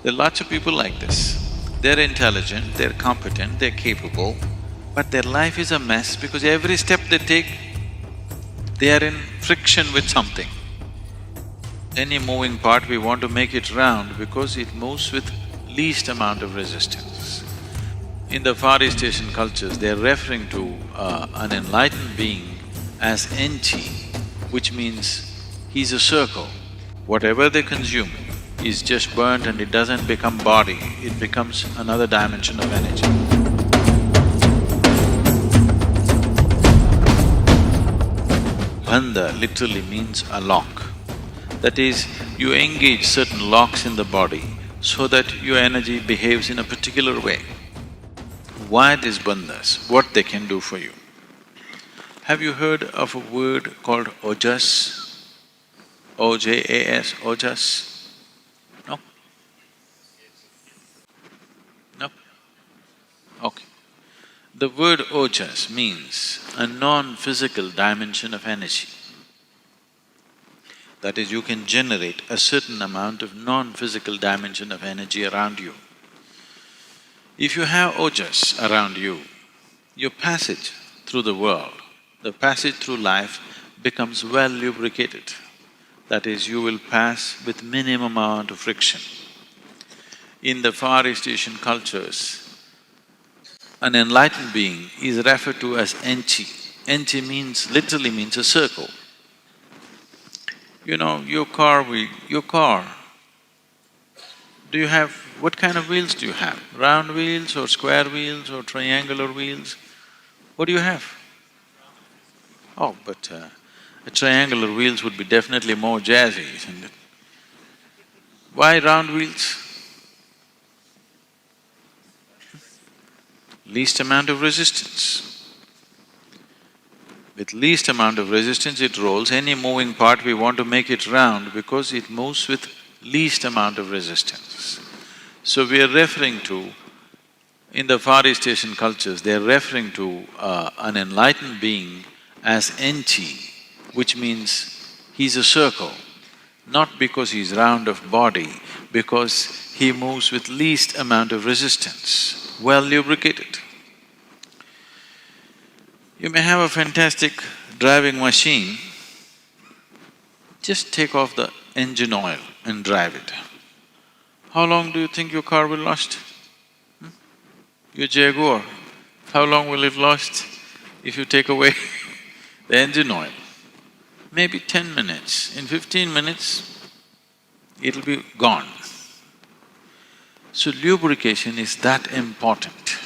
There are lots of people like this. They're intelligent, they're competent, they're capable, but their life is a mess because every step they take, they are in friction with something. Any moving part, we want to make it round because it moves with least amount of resistance. In the Far East Asian cultures, they're referring to an enlightened being as Enchi, which means he's a circle. Whatever they consume is just burnt and it doesn't become body, it becomes another dimension of energy. Bandha literally means a lock. That is, you engage certain locks in the body so that your energy behaves in a particular way. Why these bandhas? What they can do for you? Have you heard of a word called Ojas? O-J-A-S, Ojas? No? No? Okay. The word Ojas means a non-physical dimension of energy. That is, you can generate a certain amount of non-physical dimension of energy around you. If you have Ojas around you, your passage through the world, the passage through life becomes well lubricated. That is, you will pass with minimum amount of friction. In the Far East Asian cultures, an enlightened being is referred to as Enchi. Enchi means… literally means a circle. You know, your car, do you have… what kind of wheels do you have? Round wheels or square wheels or triangular wheels? What do you have? Oh, but a triangular wheels would be definitely more jazzy, isn't it? Why round wheels? Least amount of resistance. With least amount of resistance it rolls. Any moving part, we want to make it round because it moves with least amount of resistance. So we are referring to… in the Far East Asian cultures, they are referring to an enlightened being as Enchi, which means he's a circle, not because he's round of body, because he moves with least amount of resistance, well lubricated. You may have a fantastic driving machine, just take off the engine oil and drive it. How long do you think your car will last? Your Jaguar, how long will it last if you take away the engine oil? Maybe 10 minutes. In 15 minutes, it'll be gone. So lubrication is that important.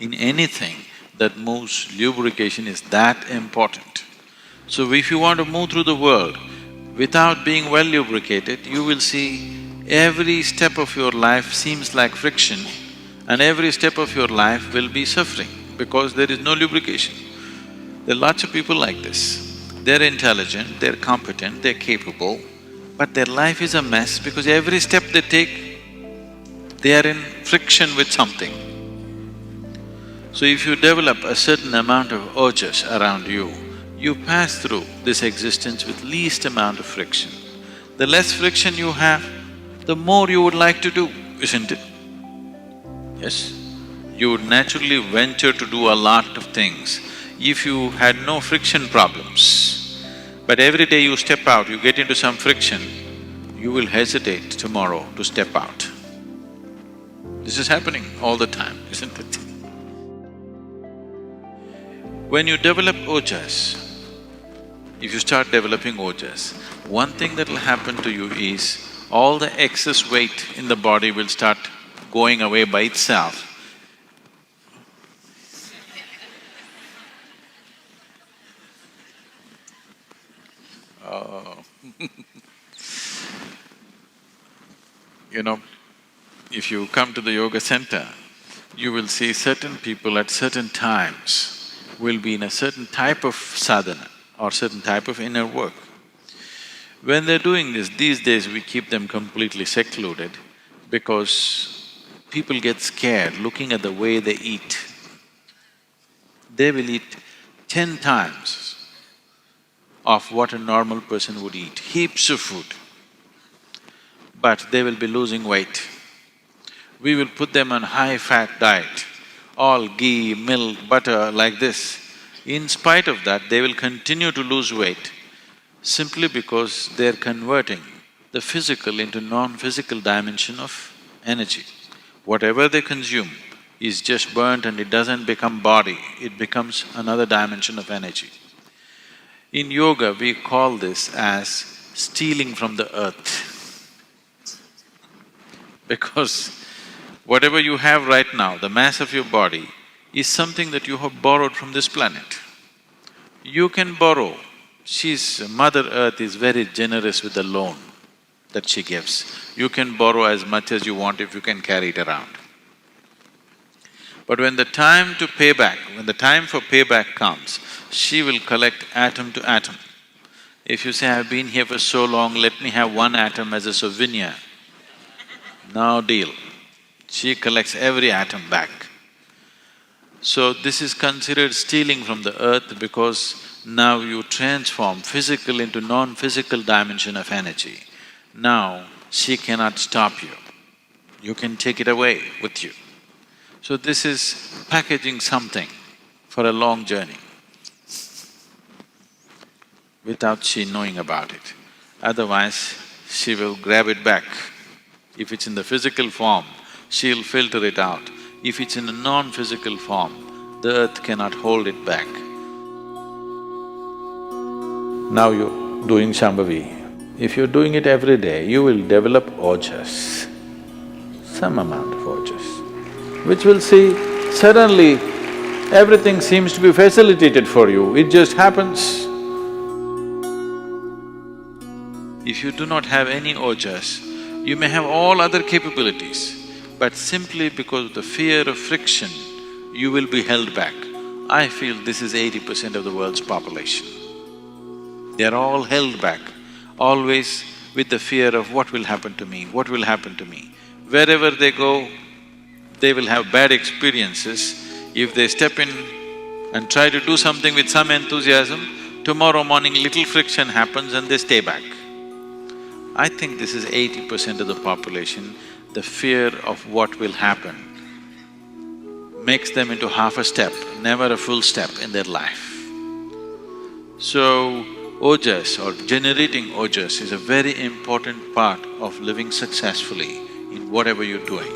In anything that moves, lubrication is that important. So if you want to move through the world without being well lubricated, you will see every step of your life seems like friction and every step of your life will be suffering because there is no lubrication. There are lots of people like this. They're intelligent, they're competent, they're capable, but their life is a mess because every step they take, they are in friction with something. So if you develop a certain amount of ojas around you, you pass through this existence with least amount of friction. The less friction you have, the more you would like to do, isn't it? Yes? You would naturally venture to do a lot of things if you had no friction problems. But every day you step out, you get into some friction, you will hesitate tomorrow to step out. This is happening all the time, isn't it? When you develop ojas, if you start developing ojas, one thing that'll happen to you is all the excess weight in the body will start going away by itself. Oh. You know, if you come to the yoga center, you will see certain people at certain times will be in a certain type of sadhana or certain type of inner work. When they're doing this, these days we keep them completely secluded because people get scared looking at the way they eat. They will eat 10 times of what a normal person would eat, heaps of food. but they will be losing weight. We will put them on high-fat diet, all ghee, milk, butter, like this. In spite of that, they will continue to lose weight simply because they're converting the physical into non-physical dimension of energy. Whatever they consume is just burnt and it doesn't become body, it becomes another dimension of energy. In yoga, we call this as stealing from the earth. Because whatever you have right now, the mass of your body, is something that you have borrowed from this planet. You can borrow. Mother Earth is very generous with the loan that she gives. You can borrow as much as you want if you can carry it around. But when the time for payback comes, she will collect atom to atom. If you say, I've been here for so long, let me have one atom as a souvenir, no deal. She collects every atom back. So this is considered stealing from the earth because now you transform physical into non-physical dimension of energy. Now she cannot stop you. You can take it away with you. So this is packaging something for a long journey without she knowing about it. Otherwise, she will grab it back. If it's in the physical form, she'll filter it out. If it's in a non-physical form, the earth cannot hold it back. Now you're doing Shambhavi. If you're doing it every day, you will develop Ojas, some amount of Ojas, which will see suddenly everything seems to be facilitated for you, it just happens. If you do not have any Ojas, you may have all other capabilities, but simply because of the fear of friction, you will be held back. I feel this is 80% of the world's population. They're all held back, always with the fear of what will happen to me, what will happen to me. Wherever they go, they will have bad experiences. If they step in and try to do something with some enthusiasm, tomorrow morning little friction happens and they stay back. I think this is 80% of the population. The fear of what will happen makes them into half a step, never a full step in their life. So, Ojas or generating Ojas is a very important part of living successfully in whatever you're doing.